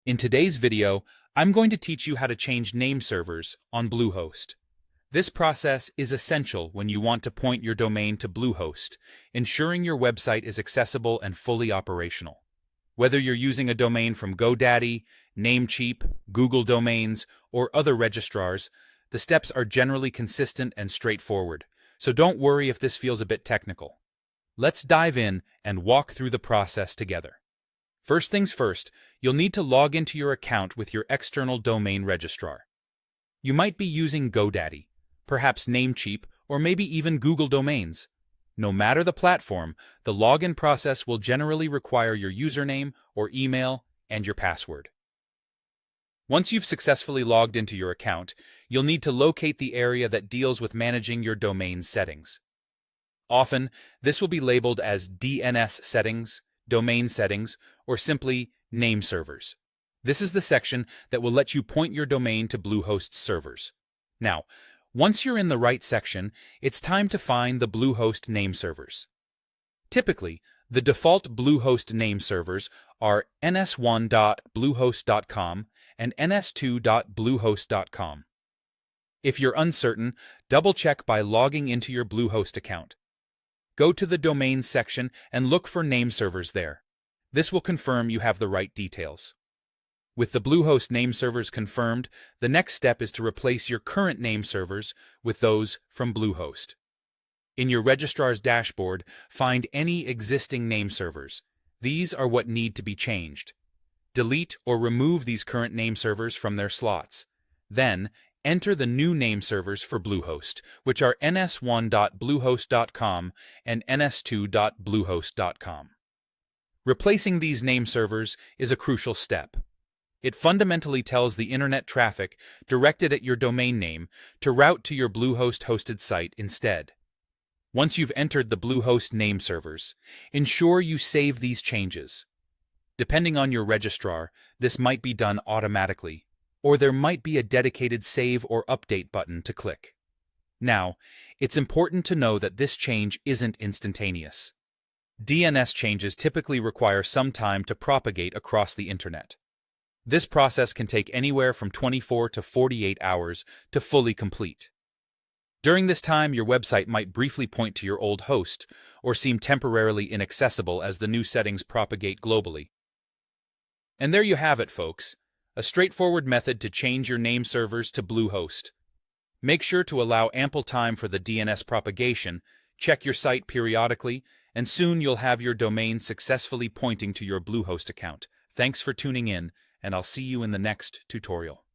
In today's video, I'm going to teach you how to change name servers on Bluehost. This process is essential when you want to point your domain to Bluehost, ensuring your website is accessible and fully operational. Whether you're using a domain from GoDaddy, Namecheap, Google Domains, or other registrars, the steps are generally consistent and straightforward, so don't worry if this feels a bit technical. Let's dive in and walk through the process together. First things first, you'll need to log into your account with your external domain registrar. You might be using GoDaddy, perhaps Namecheap, or maybe even Google Domains. No matter the platform, the login process will generally require your username or email and your password. Once you've successfully logged into your account, you'll need to locate the area that deals with managing your domain's settings. Often, this will be labeled as DNS settings, domain settings, or simply name servers. This is the section that will let you point your domain to Bluehost's servers. Now, once you're in the right section, it's time to find the Bluehost name servers. Typically, the default Bluehost name servers are ns1.bluehost.com and ns2.bluehost.com. If you're uncertain, double-check by logging into your Bluehost account. Go to the Domains section and look for name servers there. This will confirm you have the right details. With the Bluehost name servers confirmed, the next step is to replace your current name servers with those from Bluehost. In your registrar's dashboard, find any existing name servers. These are what need to be changed. Delete or remove these current name servers from their slots. Then, enter the new name servers for Bluehost, which are ns1.bluehost.com and ns2.bluehost.com. Replacing these name servers is a crucial step. It fundamentally tells the internet traffic directed at your domain name to route to your Bluehost-hosted site instead. Once you've entered the Bluehost name servers, ensure you save these changes. Depending on your registrar, this might be done automatically, or there might be a dedicated Save or Update button to click. Now, it's important to know that this change isn't instantaneous. DNS changes typically require some time to propagate across the internet. This process can take anywhere from 24 to 48 hours to fully complete. During this time, your website might briefly point to your old host or seem temporarily inaccessible as the new settings propagate globally. And there you have it, folks. A straightforward method to change your name servers to Bluehost. Make sure to allow ample time for the DNS propagation, check your site periodically, and soon you'll have your domain successfully pointing to your Bluehost account. Thanks for tuning in, and I'll see you in the next tutorial.